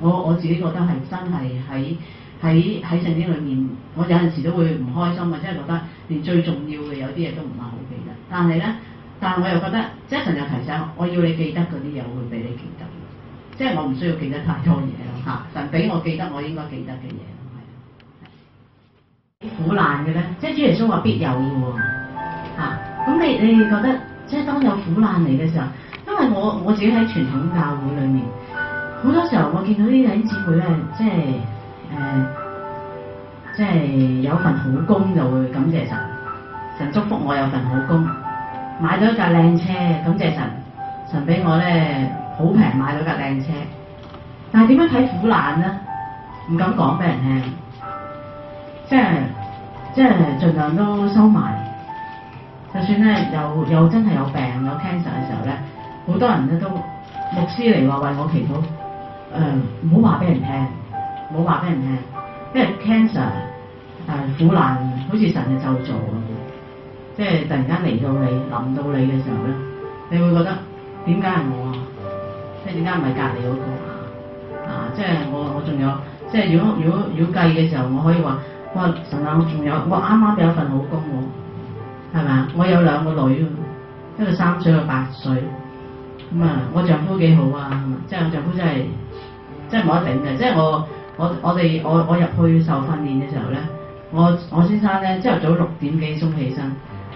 我自己覺得係真係喺聖經裏面，我有陣時都會唔開心啊，即係覺得連最重要嘅有啲嘢都唔係好記得。但係咧，我又覺得，即係神又提醒我要你記得嗰啲嘢，我會俾你記得。即係我唔需要記得太多嘢咯嚇，神俾我記得我應該記得嘅嘢。苦難嘅咧，即係主耶穌話必有嘅喎嚇。咁你覺得，即係當有苦難嚟嘅時候，因為我自己喺傳統教會裏面，好多時候我見到啲弟兄姊妹咧，即係有份好工就會感謝神，神祝福我有份好工，買到一架靚車，感謝神，神俾我咧好平買到架靚車。但係點樣睇苦難咧？唔敢講俾人聽，即係盡量都收埋。就算咧又真係有病有 cancer 嘅時候咧，好多人咧都牧師嚟話為我祈禱，唔好話俾人聽，唔好話俾人聽，因為 cancer 苦難好似神嘅咒詛咁，即係突然間嚟到你臨到你嘅時候咧，你會覺得點解係我啊？即係點解唔係隔離嗰個啊？即係我仲有，即係如果計嘅時候，我可以話哇神啊，我啱啱有份好工喎，係咪啊？我有2個女，一個3歲，一個8歲，咁啊，我丈夫幾好啊，即係我丈夫真係冇得頂嘅，即係我入去受訓練嘅時候咧，我先生咧朝頭早6點幾鐘起身，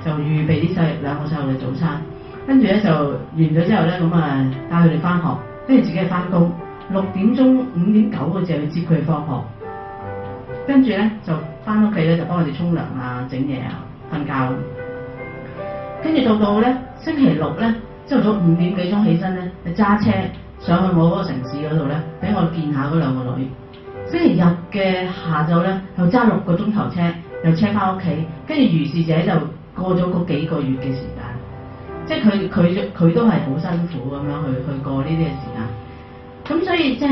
就預備啲2個細路嘅早餐，跟住咧就完咗之後咧，咁啊帶佢哋翻學，跟住自己翻工，6點鐘5點9嗰隻去接佢哋放學，跟住咧就翻屋企咧就幫佢哋沖涼啊、整嘢啊、瞓覺，跟住到咧星期六咧朝頭早5點幾鐘起身咧，就揸車上去我嗰個城市嗰度咧，俾我見下嗰2個女。星期日嘅下晝咧，又揸6個鐘頭車，又車翻屋企，跟住如是者就過咗嗰幾個月嘅時間，即係佢都係好辛苦咁樣去過呢啲嘅時間。咁所以即係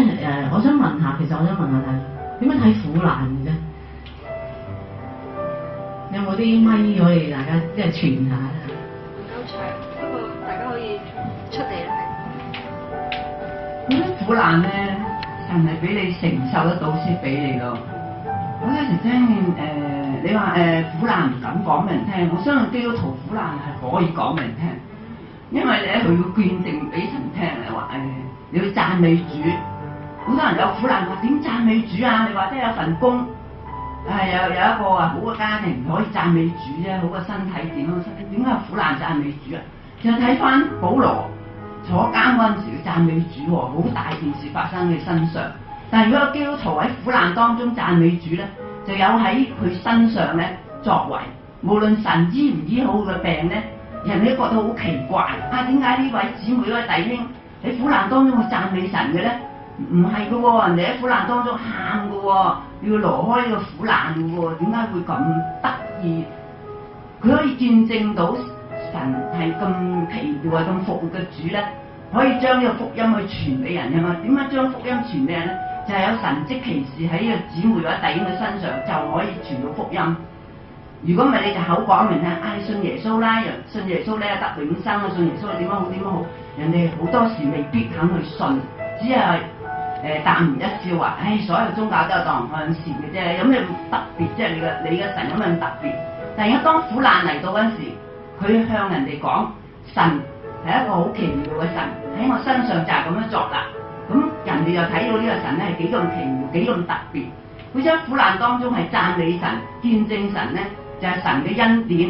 我想問下，其實我想問下大家點樣睇苦難嘅啫？有冇啲咪可以大家即係傳下？好長，不過大家可以出嚟啦。咁苦難咧，神係俾你承受得到先俾你咯。我有時聽見你話苦難唔敢講俾人聽，我相信基督徒苦難係可以講俾人聽，因為咧佢要見證俾神聽，你話你要讚美主。好多人有苦難話點讚美主啊？你話即係有份工，有一個好嘅家庭可以讚美主啫，好個身體點解有苦難讚美主啊？其實睇翻保羅坐監嗰陣時要讚美主喎，好大件事發生喺身上。但係如果基督徒喺苦難當中讚美主咧，就有喺佢身上咧作為，無論神醫唔醫好佢嘅病咧，人哋都覺得好奇怪啊！點解呢位姊妹、呢位弟兄喺苦難當中會讚美神嘅咧？唔係嘅喎，人哋喺苦難當中喊嘅喎，要挪開呢個苦難嘅喎，點解會咁得意？佢可以見證到神係咁奇妙啊，咁復活嘅主咧，可以將呢個福音去傳俾人啊嘛？點解將福音傳俾人咧？就係有神蹟奇事喺呢個姊妹或者弟兄嘅身上，就可以傳到福音。如果唔係，你就口講明聽，你信耶穌啦，信耶穌咧得永生啊，信耶穌點樣好點樣好，人哋好多時未必肯去信，只係淡然一笑話，所有宗教都有當向善嘅啫，有咩特別？即係你嘅神有咩特別？但係而家當苦難嚟到嗰陣時，佢向人哋講，神係一個好奇妙嘅神，喺我身上就係咁樣作啦。咁人哋就睇到呢個神咧係幾咁奇妙，幾咁特別。佢喺苦難當中係讚美神、見證神咧，就係神嘅恩典。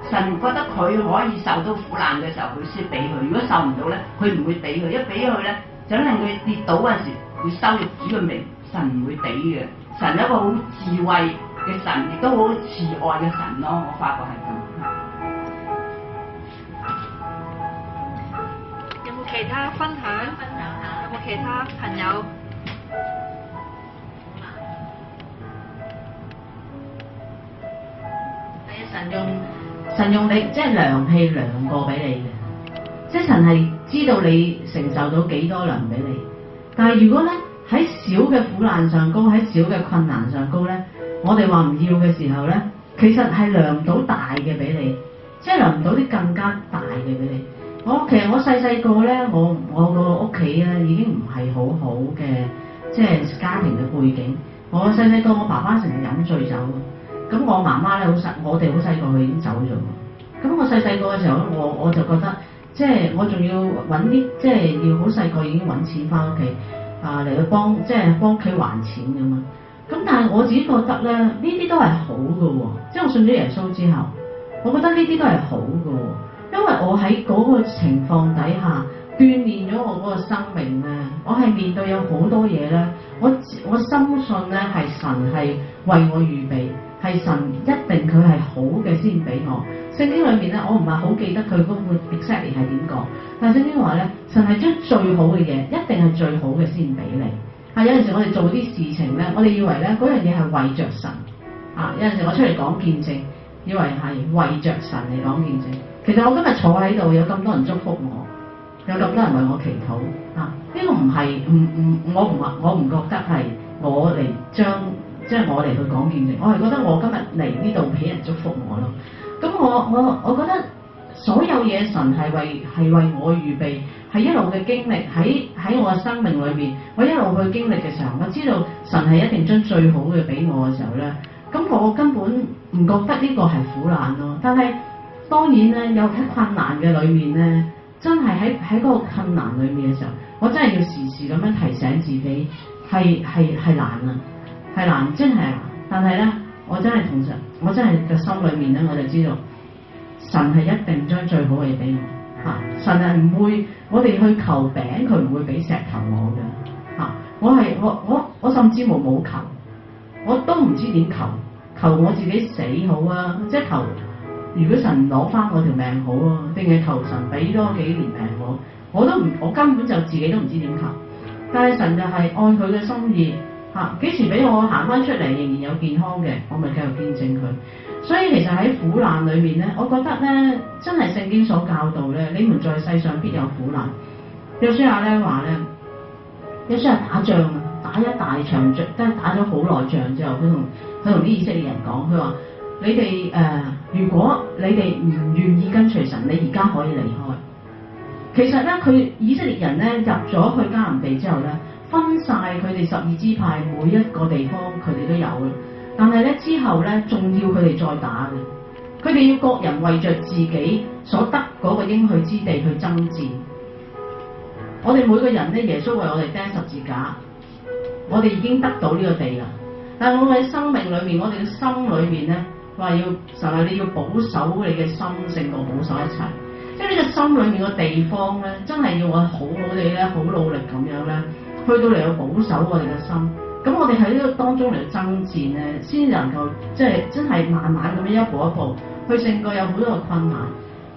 神覺得佢可以受到苦難嘅時候，佢先俾佢。如果受唔到咧，佢唔會俾佢。一俾佢咧，就令佢跌倒嗰陣時，會羞辱主嘅名。神唔會俾嘅。神係一個好智慧嘅神，亦都好慈愛嘅神咯。我發覺係咁。有冇其他分享？有冇其他朋友？神用你即係量器量過俾你嘅，即係神係知道你承受到幾多糧俾你。但係如果咧喺小嘅苦難上高，喺小嘅困難上高咧，我哋話唔要嘅時候咧，其實係量唔到大嘅俾你，即係量唔到啲更加大嘅俾你。其實我細細個咧，我個屋企咧已經唔係好好嘅即係家庭嘅背景。我細細個我爸爸成日飲醉酒，咁我媽媽咧我哋好細個佢已經走咗。咁我細細個嘅時候咧，我就覺得即係我仲要揾啲即係要好細個已經揾錢翻屋企嚟去幫屋企還錢咁嘛。咁但係我自己覺得咧，呢啲都係好嘅喎，即係我信咗耶穌之後，我覺得呢啲都係好嘅喎，因為我喺嗰個情況底下鍛鍊咗我嗰個生命咧，我係面對有好多嘢咧，我深信咧係神係為我預備，係神一定佢係好嘅先俾我。聖經裏面咧，我唔係好記得佢嗰個 exactly 係點講，但係聖經話咧，神係將最好嘅嘢，一定係最好嘅先俾你。有陣時我哋做啲事情咧，我哋以為咧嗰樣嘢係為着神。有陣時我出嚟講見證，以為係為着神嚟講見證。其實我今日坐喺度，有咁多人祝福我，有咁多人為我祈禱。呢個唔係我唔覺得係我嚟即係我嚟去講見證，我係覺得我今日嚟呢度俾人祝福我咯。咁我覺得所有嘢神係為我預備，係一路嘅經歷喺我嘅生命裏邊，我一路去經歷嘅時候，我知道神係一定將最好嘅俾我嘅時候咧，咁我根本唔覺得呢個係苦難咯。但係當然咧，有喺困難嘅裏面咧，真係喺嗰個困難裏面嘅時候，我真係要時時咁樣提醒自己，係難啊，係難，真係難。但係咧，我真係個心裏面咧，我就知道神係一定將最好嘅嘢俾我。神係唔會，我哋去求餅，佢唔會俾石頭我嘅。我甚至冇求，我都唔知點求我自己死好啊！即係求，如果神攞翻我條命好啊，定係求神俾多幾年命我根本就自己都唔知點求。但係神就係按佢嘅心意。幾時俾我行翻出嚟仍然有健康嘅，我咪繼續見證佢。所以其實喺苦難裏面咧，我覺得咧真係聖經所教導咧，你們在世上必有苦難。約書亞咧話咧，約書亞打仗啊，打一大場仗，都係打咗好耐仗之後，佢同啲以色列人講，佢話你哋如果你哋唔願意跟隨神，你而家可以離開。其實咧，佢以色列人咧入咗去迦南地之後咧，分晒佢哋12支派，每一個地方佢哋都有嘅。但係咧之後咧，仲要佢哋再打嘅。佢哋要各人為着自己所得嗰個應許之地去爭戰。我哋每個人咧，耶穌為我哋釘十字架，我哋已經得到呢個地啦。但係我喺生命裏面，我哋嘅心裏面咧，話要神話你要保守你嘅心勝過保守一切。即係呢個心裏面個地方咧，真係要我好好地咧，好努力咁樣咧，去到嚟去保守我哋嘅心。咁我哋喺呢個當中嚟爭戰咧，先能夠即係真係慢慢咁樣一步一步去勝過有好多嘅困難。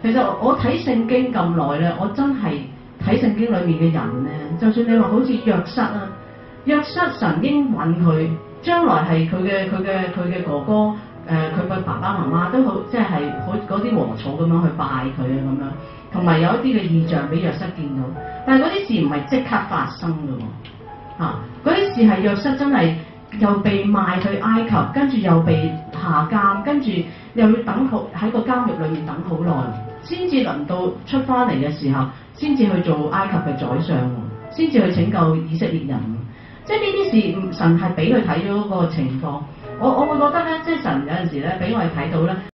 其實我睇聖經咁耐咧，我真係睇聖經裏面嘅人咧，就算你話好似約瑟啊，約瑟神應允佢將來係佢嘅哥哥。佢個爸爸媽媽都好，即係好嗰啲禾草咁樣去拜佢啊咁樣，同埋有一啲嘅異象俾約瑟見到，但係嗰啲事唔係即刻發生嘅喎，嗰啲事係約瑟真係又被賣去埃及，跟住又被下監，跟住又要等好喺個監獄裏面等好耐，先至輪到出翻嚟嘅時候，先至去做埃及嘅宰相，先至去拯救以色列人，即係呢啲事神係俾佢睇咗嗰個情況。我會覺得咧，即係神有陣時咧，俾我哋睇到咧。